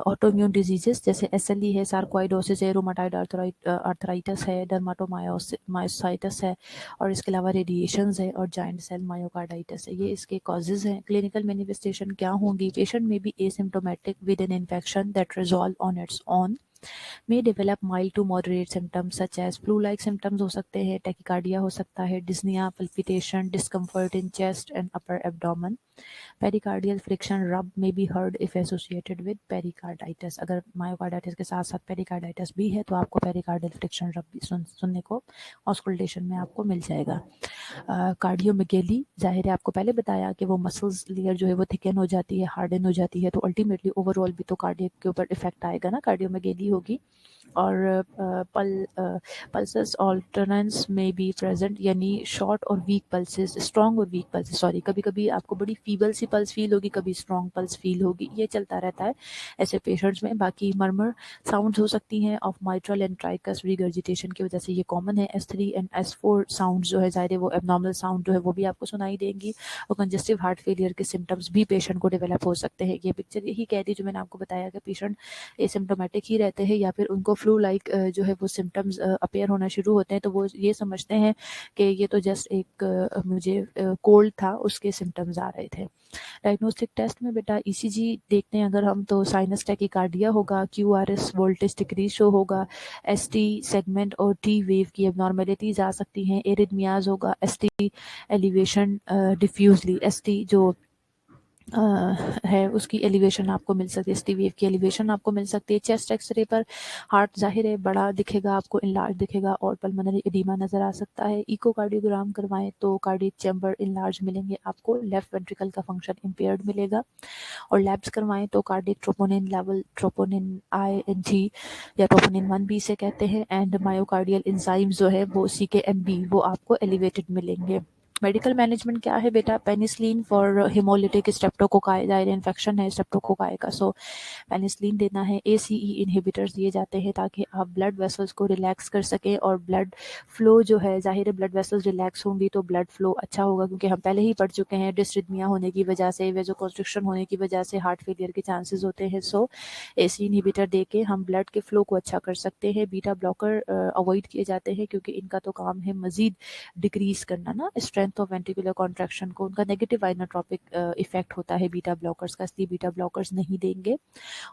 ऑटोइम्यून डिजीजेस जैसे SLE है, सार्कोइडोसिस है, रोमाटाइड आर्थराइटिस है, डर्माटोमायोसाइटिस है, और इसके अलावा रेडिएशंस है, और जॉइंट सेल मायोकार्डाइटिस है। ये इसके कॉजेज़ हैं। क्लिनिकल मैनिफेस्टेशन क्या होंगी? Patient may be asymptomatic with an infection that resolve on its own. May develop mild to moderate symptoms such as flu like symptoms हो सकते हैं, टैकीकार्डिया हो सकता है, dyspnea, palpitation, discomfort in chest and upper abdomen. Pericardial friction rub may be heard if associated with pericarditis. अगर myocarditis के साथ साथ पेरिकार्डाइटिस भी है तो आपको पेरिकार्डियल फ्रिक्शन रब भी सुनने को ऑस्कुल्टेशन में आपको मिल जाएगा। कार्डियोमेगेली, जाहिर है आपको पहले बताया कि वो मसल्स लेयर जो है वो थिकन हो जाती है, हार्डन हो जाती है, तो अल्टीमेटली ओवरऑल भी तो कार्डियक के ऊपर इफेक्ट आएगा ना, कार्डियोमेगेली होगी। और पल्सेस ऑल्टरनेंस में बी प्रेजेंट, यानी शॉर्ट और वीक पल्सेस, स्ट्रॉन्ग और वीक पल्सेस, सॉरी, कभी कभी आपको बड़ी फीबल सी पल्स फील होगी, कभी स्ट्रॉन्ग पल्स फील होगी, ये चलता रहता है ऐसे पेशेंट्स में। बाकी मर्मर साउंड्स हो सकती हैं ऑफ माइट्रल एंड ट्राइकस रिगर्जिटेशन की वजह से, ये कॉमन है। S3 एंड S4 साउंड जो है ज़ाहिर है वो एबनॉर्मल साउंड जो है वो भी आपको सुनाई देंगी। और कंजेस्टिव हार्ट फेलियर के सिम्टम्स भी पेशेंट को डेवलप हो सकते हैं। ये पिक्चर यही कह रही जो मैंने आपको बताया कि पेशेंट एसिम्टोमेटिक ही रहते हैं या फिर उनको फ्लू लाइक जो है वो सिम्टम्स अपेयर होना शुरू होते हैं, तो वो ये समझते हैं कि ये तो जस्ट एक मुझे कोल्ड था, उसके सिम्टम्स आ रहे थे। डायग्नोस्टिक टेस्ट में बेटा ECG देखते हैं अगर हम, तो साइनस टैकीकार्डिया होगा, QRS वोल्टेज डिक्रीज शो होगा, ST सेगमेंट और T वेव की एबनॉर्मेलिटीज आ सकती हैं, एरिथमियाज होगा, ST एलिवेशन डिफ्यूजली, ST जो है उसकी एलिवेशन आपको मिल सकती है, ST वेव की एलिवेशन आपको मिल सकती है। चेस्ट एक्सरे पर हार्ट जाहिर है बड़ा दिखेगा आपको, इनलार्ज दिखेगा और पल्मोनरी एडिमा नजर आ सकता है। इकोकार्डियोग्राम करवाएं तो कार्डियक चैम्बर इनलार्ज मिलेंगे आपको, लेफ्ट वेंट्रिकल का फंक्शन इम्पेयर्ड मिलेगा। और लैब्स करवाएं तो cardiac troponin level, troponin INT या ट्रोपोनिन 1B से कहते हैं, एंड मायोकार्डियल एंजाइम जो है वो CKMB वो आपको एलिवेटेड मिलेंगे। मेडिकल मैनेजमेंट क्या है बेटा, पेनिसिलिन फॉर हेमोलिटिक स्ट्रेप्टोकोकाई, जाहिर इन्फेक्शन है स्ट्रेप्टोकोकाई का, सो पेनिसिलिन देना है। ACE इनहिबिटर्स दिए जाते हैं ताकि आप ब्लड वेसल्स को रिलैक्स कर सकें और ब्लड फ्लो जो है, जाहिर है ब्लड वेसल्स रिलैक्स होंगी तो ब्लड फ्लो अच्छा होगा, क्योंकि हम पहले ही पढ़ चुके हैं डिस्ट्रिथमिया होने की वजह से, वेजोकंस्ट्रिक्शन होने की वजह से हार्ट फेलियर के चांसेस होते हैं। सो ACE इनहिबिटर दे के हम ब्लड के फ्लो को अच्छा कर सकते हैं। बीटा ब्लॉकर अवॉइड किए जाते हैं क्योंकि इनका तो काम है मजीद डिक्रीज करना ना स्ट्रेंथ ऑफ वेंट्रिकुलर कॉन्ट्रैक्शन को, उनका नेगेटिव आइनोट्रोपिक इफेक्ट होता है बीटा ब्लॉकर्स का, इसलिए बीटा ब्लॉकर्स नहीं देंगे।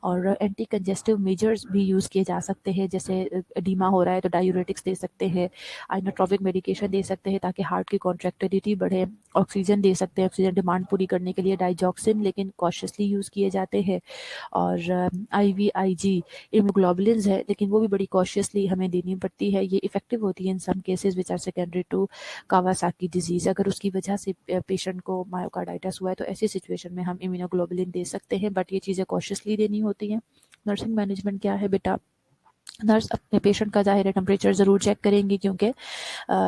और एंटी कंजेस्टिव मेजर्स भी यूज़ किए जा सकते हैं, जैसे एडीमा हो रहा है तो डायूरेटिक्स दे सकते हैं, आइनोट्रोपिक मेडिकेशन दे सकते हैं ताकि हार्ट की कॉन्ट्रैक्टिलिटी बढ़े, ऑक्सीजन दे सकते हैं ऑक्सीजन डिमांड पूरी करने के लिए, डाइजॉक्सिन लेकिन कॉशियसली यूज़ किए जाते हैं। और IVIG इम्यूग्लोबुलिन्स है लेकिन वो भी बड़ी कॉशियसली हमें देनी पड़ती है, ये इफेक्टिव होती है in some cases which are secondary to Kawasaki disease. अगर उसकी वजह से पेशेंट को मायोकार्डाइटिस हुआ है तो ऐसी सिचुएशन में हम इम्यूनोग्लोबुलिन दे सकते हैं, बट ये चीज़ें कॉशियसली देनी होती हैं। नर्सिंग मैनेजमेंट क्या है बेटा, नर्स अपने पेशेंट का जाहिर है टेम्परेचर ज़रूर चेक करेंगी क्योंकि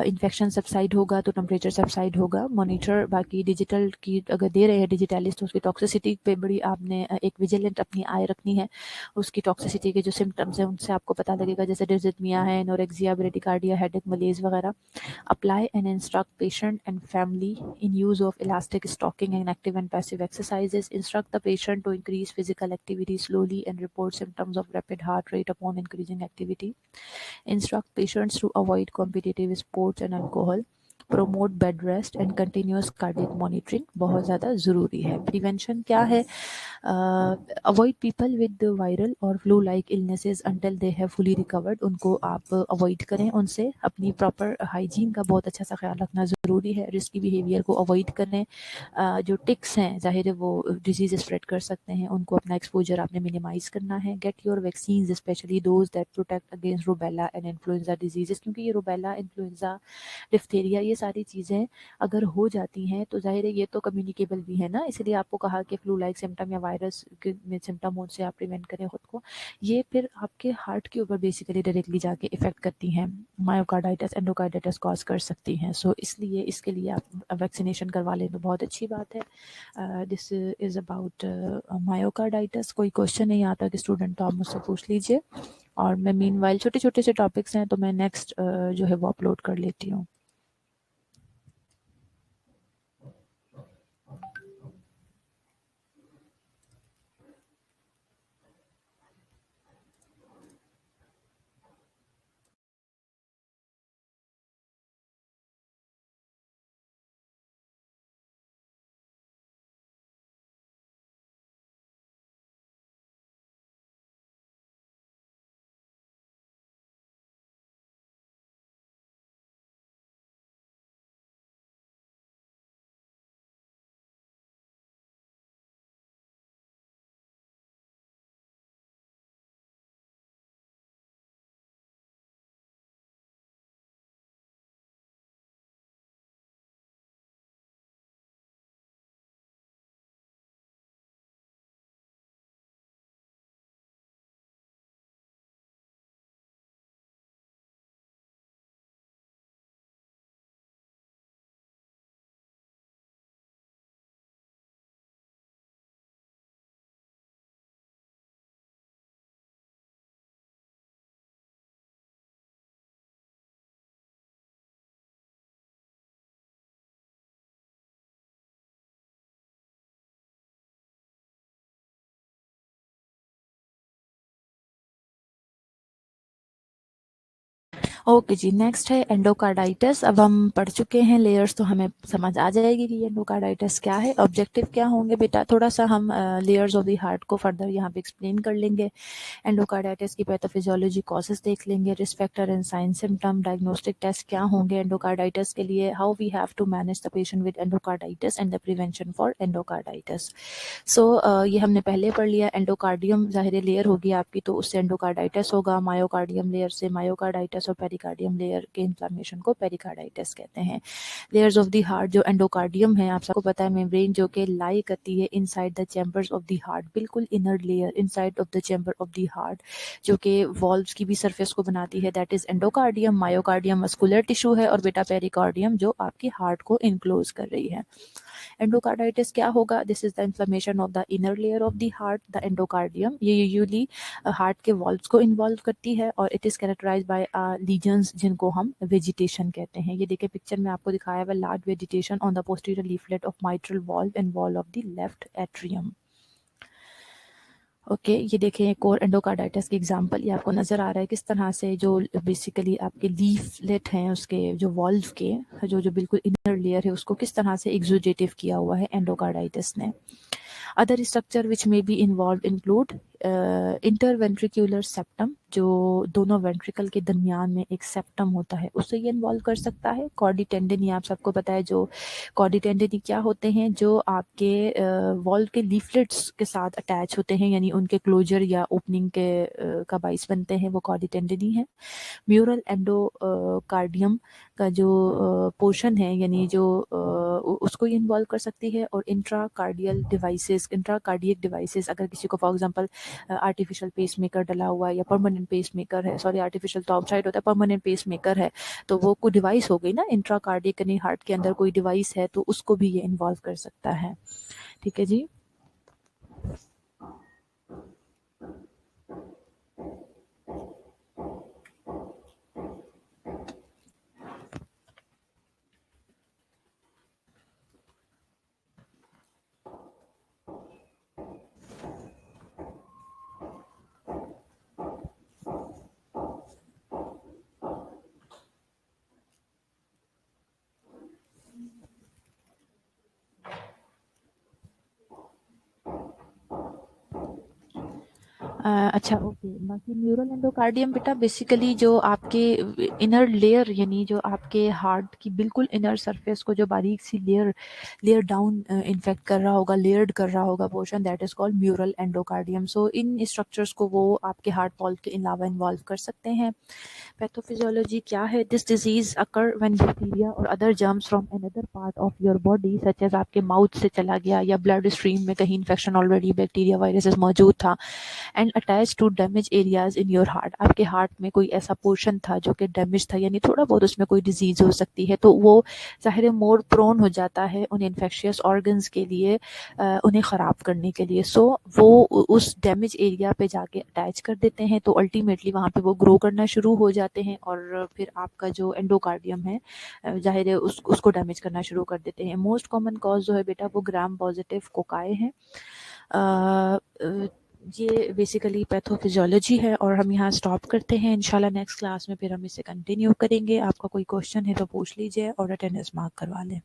इन्फेक्शन सबसाइड होगा तो टेम्परेचर सबसाइड होगा। मॉनिटर बाकी डिजिटल की अगर दे रहे हैं डिजिटलिस्ट तो उसकी टॉक्सिसिटी पे बड़ी आपने एक विजिलेंट अपनी आय रखनी है, उसकी टॉक्सिसिटी के जो सिम्टम्स हैं उनसे आपको पता लगेगा, जैसे डिजिथमिया है, एनोरेक्सिया, ब्रेडिकार्डिया, हेडेक, मलेज वगैरह। Apply and instruct patient and family in use of elastic stocking and active and passive exercises. Instruct the patient to increase physical activity slowly and report symptoms of rapid heart rate upon increasing activity. Instruct patients to avoid competitive sports and alcohol. Promote bed rest and continuous cardiac monitoring बहुत ज़्यादा ज़रूरी है। Prevention क्या है, avoid people with viral और flu like illnesses until they have fully recovered, उनको आप avoid करें, उनसे अपनी प्रॉपर हाइजीन का बहुत अच्छा सा ख्याल रखना ज़रूरी है। रिस्की बिहेवियर को अवॉइड करें। जो टिक्स हैं जाहिर है वो डिजीज़ स्प्रेड कर सकते हैं, उनको अपना एक्सपोजर आपने मिनिमाइज़ करना है। Get your vaccine specially those that protect against rubella and influenza disease, क्योंकि ये रूबेला, इन्फ्लुएंजा, डिफ्थेरिया ये सारी चीज़ें अगर हो जाती हैं तो जाहिर है ये तो कम्युनिकेबल भी है ना, इसलिए आपको कहा कि फ्लू लाइक सिम्टम या वायरस के में सिम्टम हो उनसे आप प्रिवेंट करें खुद को। ये फिर आपके हार्ट के ऊपर बेसिकली डायरेक्टली जाके इफेक्ट करती हैं, मायोकार्डाइटिस, एंडोकार्डाइटिस कॉज कर सकती हैं। सो इसलिए इसके लिए आप वैक्सीनेशन करवा लें तो बहुत अच्छी बात है। This is about myocarditis. कोई क्वेश्चन नहीं आता कि स्टूडेंट तो आप मुझसे पूछ लीजिए, और मैं मीनवाइल छोटे छोटे से टॉपिक्स हैं तो मैं नेक्स्ट जो है वो अपलोड कर लेती हूँ। ओके जी, नेक्स्ट है एंडोकार्डाइटिस। अब हम पढ़ चुके हैं लेयर्स, तो हमें समझ आ जाएगी कि ये एंडोकार्डाइटिस क्या है। ऑब्जेक्टिव क्या होंगे बेटा, थोड़ा सा हम लेयर्स ऑफ द हार्ट को फर्दर यहाँ पे एक्सप्लेन कर लेंगे। एंडोकार्डाइटिस की पैथोफिजियोलॉजी कॉजेस देख लेंगे, risk factor and sign symptom, diagnostic test क्या होंगे एंडोकार्डाइटिस के लिए, how we have to manage the patient with endocarditis and the prevention for endocarditis. So ये हमने पहले पढ़ लिया। एंडोकार्डियम ज़ाहिर लेयर होगी आपकी, तो उससे एंडोकार्डाइटिस होगा। मायोकार्डियम लेयर से मायोकार्डाइटिस, और पेरिकार्डियम लेयर के इन्फ्लामेशन को पेरिकार्डाइटिस कहते हैं। लेयर्स ऑफ द हार्ट, जो एंडोकार्डियम है, आप सबको पता है मेम्ब्रेन जो कि लाई करती है inside the chambers of the heart, बिल्कुल inner layer inside of the chamber of the heart, जो कि वॉल्व्स की भी सरफेस को बनाती है, that is endocardium. Myocardium muscular tissue है, और बेटा पेरिकार्डियम जो आपकी हार्ट को इनक्लोज कर रही है। एंडोकार्डाइटिस क्या होगा, this is the inflammation of the inner layer of the heart, the endocardium. ये यूजुअली हार्ट के वॉल्व्स को इन्वॉल्व करती है, और it is characterized by lesions, जिनको हम वेजिटेशन कहते हैं। ये देखिए पिक्चर में आपको दिखाया हुआ large vegetation on the posterior leaflet of mitral valve and wall of the left atrium. Okay ये देखें एक और एंडोकार्डाइटिस की एग्जांपल, ये आपको नज़र आ रहा है किस तरह से जो बेसिकली आपके लीफलेट हैं उसके जो वॉल्व के जो बिल्कुल इनर लेयर है उसको किस तरह से एग्जूडेटिव किया हुआ है एंडोकार्डाइटिस ने। अदर स्ट्रक्चर विच में be involve include interventricular septum, जो दोनों वेंट्रिकल के दरमियान में एक सेप्टम होता है, उससे ये इन्वॉल्व कर सकता है। कॉर्डी टेंडनी, आप सबको पता है जो कॉर्डी टेंडनी क्या होते हैं, जो आपके वॉल्व के लीफलेट्स के साथ अटैच होते हैं, यानी उनके क्लोजर या ओपनिंग के का बाइस बनते हैं, वो कॉर्डी टेंडनी है। म्यूरल एंडोकार्डियम का जो पोर्शन है, यानी जो उसको ये इन्वॉल्व कर सकती है। और इंट्राकार्डियल डिवाइसेस, इंट्राकार्डियक डिवाइसेस, अगर किसी को for example artificial pacemaker डला हुआ है या परमानेंट पेस मेकर है, सॉरी आर्टिफिशियल तो आउटसाइड होता है, परमानेंट पेस मेकर है, तो वो कोई डिवाइस हो गई ना इंट्राकार्डियक, यानी हार्ट के अंदर कोई डिवाइस है, तो उसको भी ये इन्वॉल्व कर सकता है। ठीक है जी। अच्छा ओके, बाकी न्यूरल एंडोकार्डियम बेटा बेसिकली जो आपके इनर लेयर, यानी जो आपके हार्ट की बिल्कुल इनर सरफेस को जो बारीक सी लेयर लेयर डाउन इन्फेक्ट कर रहा होगा, लेयर्ड कर रहा होगा portion, that is called mural endocardium. So in structures को वो आपके हार्ट वॉल्व के अलावा इन्वॉल्व कर सकते हैं। पैथोफिजियोलॉजी क्या है, this disease occur when bacteria और other germs from another part of your body such as आपके माउथ से चला गया, या ब्लड स्ट्रीम में कहीं इन्फेक्शन ऑलरेडी बैक्टीरिया वायरसेस मौजूद था, and attach to damage areas in your heart, आपके हार्ट में कोई ऐसा पोर्शन था जो कि डैमेज था, यानी थोड़ा बहुत उसमें कोई डिजीज हो सकती है, तो वो ज़ाहिर मोर प्रोन हो जाता है उन इन्फेक्शियस ऑर्गन्स के लिए, उन्हें ख़राब करने के लिए। सो वो उस डैमेज एरिया पे जाके अटैच कर देते हैं, तो अल्टीमेटली वहाँ पे वो ग्रो करना शुरू हो जाते हैं, और फिर आपका जो एंडोकार्डियम है ज़ाहिर है उसको डैमेज करना शुरू कर देते हैं। मोस्ट कॉमन कॉज जो है बेटा वो ग्राम पॉजिटिव कोकाई है। ये बेसिकली पैथोफिजियोलॉजी है, और हम यहाँ स्टॉप करते हैं। इंशाल्लाह नेक्स्ट क्लास में फिर हम इसे कंटिन्यू करेंगे। आपका कोई क्वेश्चन है तो पूछ लीजिए, और अटेंडेंस मार्क करवा लें।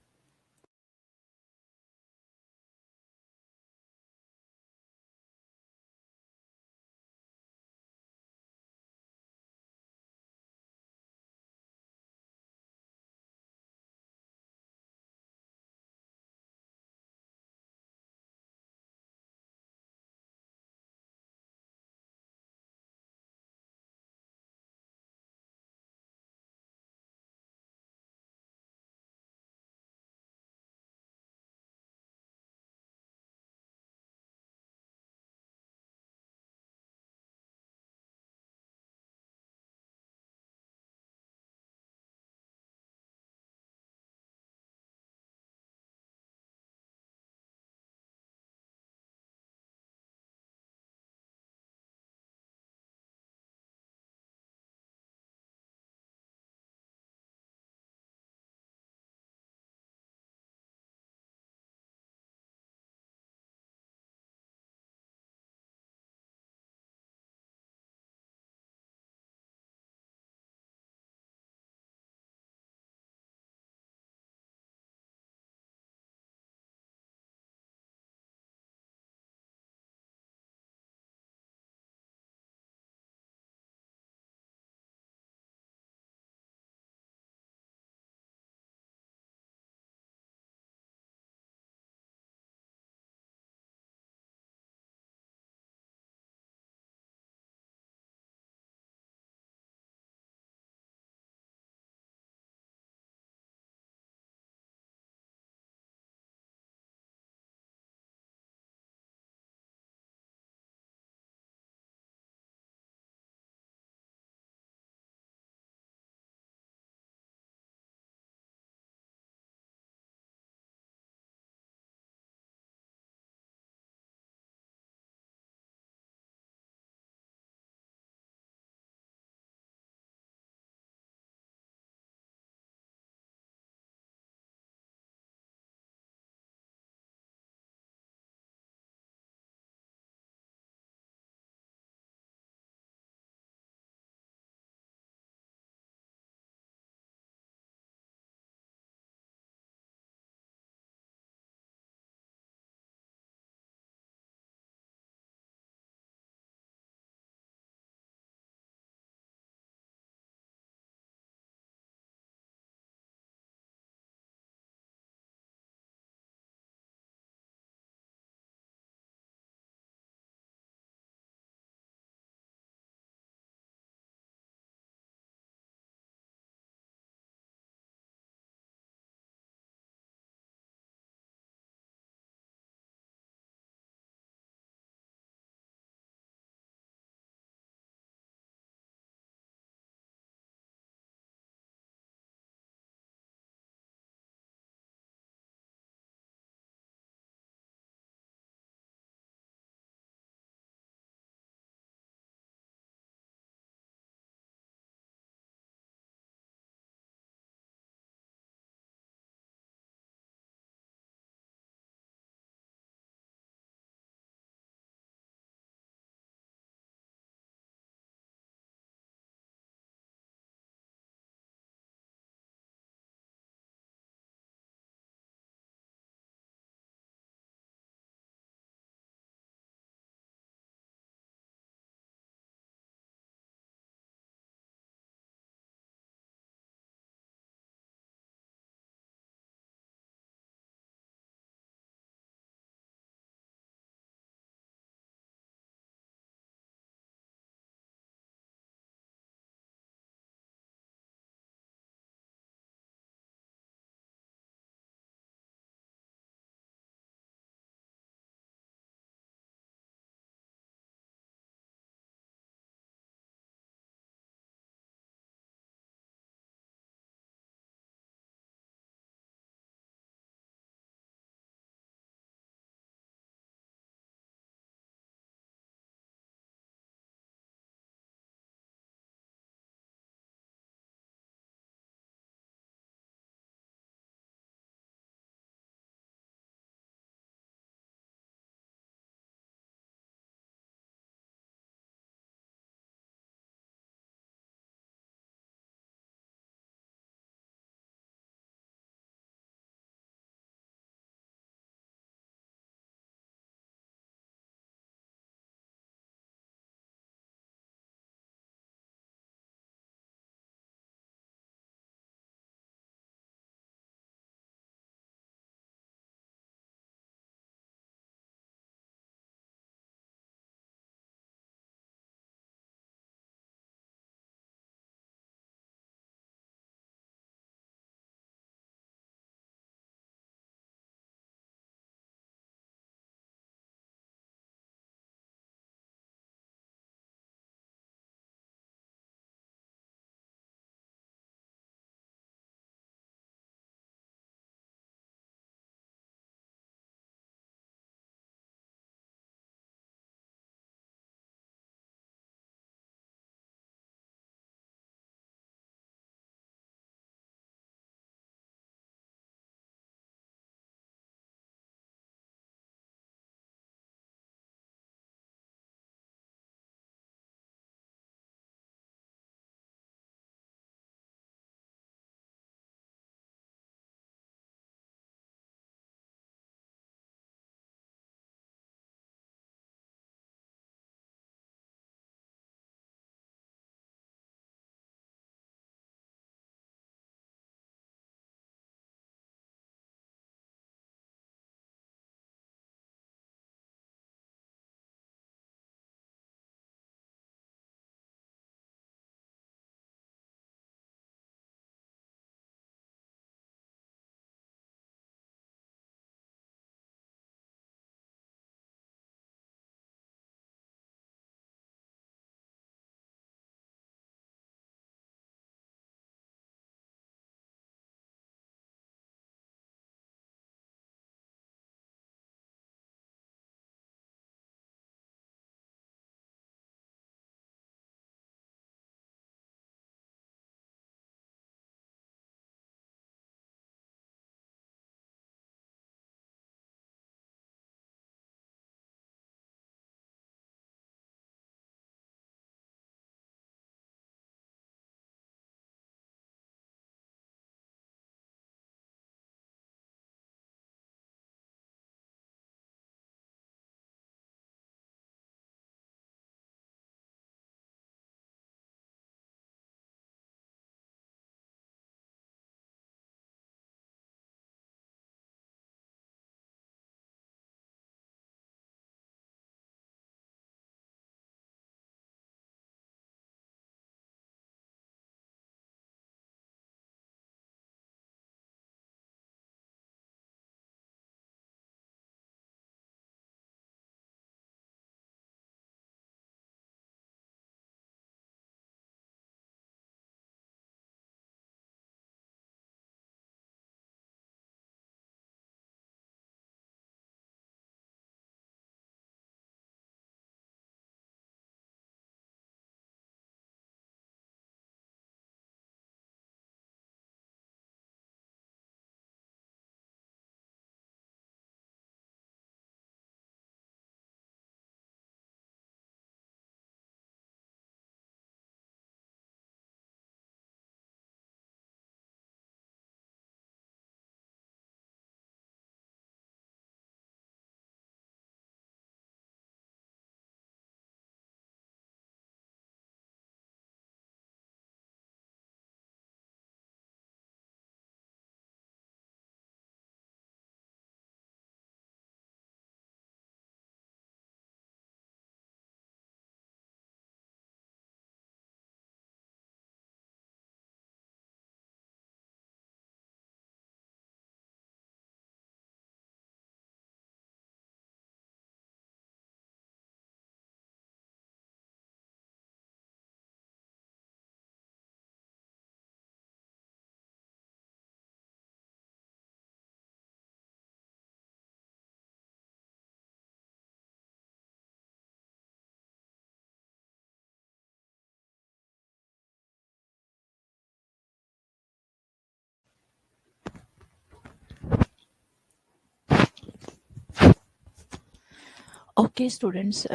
ओके स्टूडेंट्स,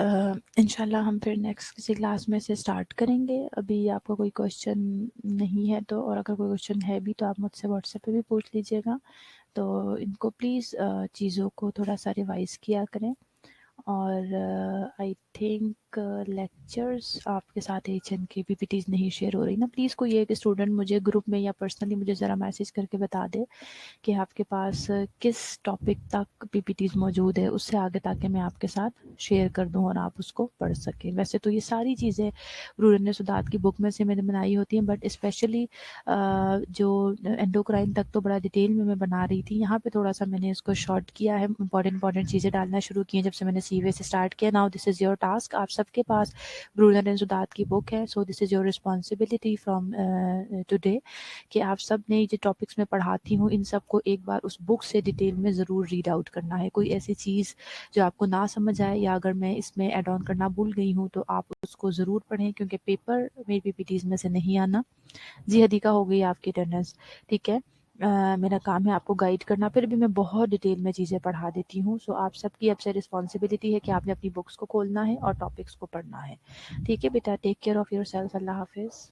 इंशाल्लाह हम फिर नेक्स्ट किसी क्लास में से स्टार्ट करेंगे। अभी आपका कोई क्वेश्चन नहीं है तो, और अगर कोई क्वेश्चन है भी तो आप मुझसे व्हाट्सएप पे भी पूछ लीजिएगा। तो इनको प्लीज़ चीज़ों को थोड़ा सा रिवाइज़ किया करें। और आई थिंक लेक्चर्स आपके साथ एचएन की पीपीटीज नहीं शेयर हो रही ना। प्लीज़ कोई एक स्टूडेंट मुझे ग्रुप में या पर्सनली मुझे ज़रा मैसेज करके बता दे कि आपके पास किस टॉपिक तक पीपीटीज मौजूद है उससे आगे, ताकि मैं आपके साथ शेयर कर दूं और आप उसको पढ़ सकें। वैसे तो ये सारी चीज़ें ब्रूनर सुदात की बुक में से मैंने बनाई होती हैं, बट स्पेशली जो एंडोक्राइन तक तो बड़ा डिटेल में मैं बना रही थी। यहाँ पे थोड़ा सा मैंने इसको शॉर्ट किया है, इंपॉर्टेंट चीज़ें डालना शुरू की हैं जब से मैंने सीवे से स्टार्ट किया। Now this is your task, आप सबके पास ब्रूनर एंड सुदात की बुक है, so this is your responsibility from today कि आप सब ने जो टॉपिक्स में पढ़ाती हूँ इन सब को एक बार उस बुक से डिटेल में ज़रूर रीड आउट करना है। कोई ऐसी चीज़ जो आपको ना समझ आए या अगर मैं इसमें ऐड ऑन करना भूल गई हूँ तो आप उसको ज़रूर पढ़ें, क्योंकि पेपर मेरी पीपीटीज में से नहीं आना। जी हदीका, हो गई आपकी अटेंडेंस? ठीक है। मेरा काम है आपको गाइड करना, फिर भी मैं बहुत डिटेल में चीज़ें पढ़ा देती हूँ। सो आप सबकी अब से रिस्पॉन्सिबिलिटी है कि आपने अपनी बुक्स को खोलना है और टॉपिक्स को पढ़ना है। ठीक है बेटा, take care of yourself. अल्लाह हाफिज़।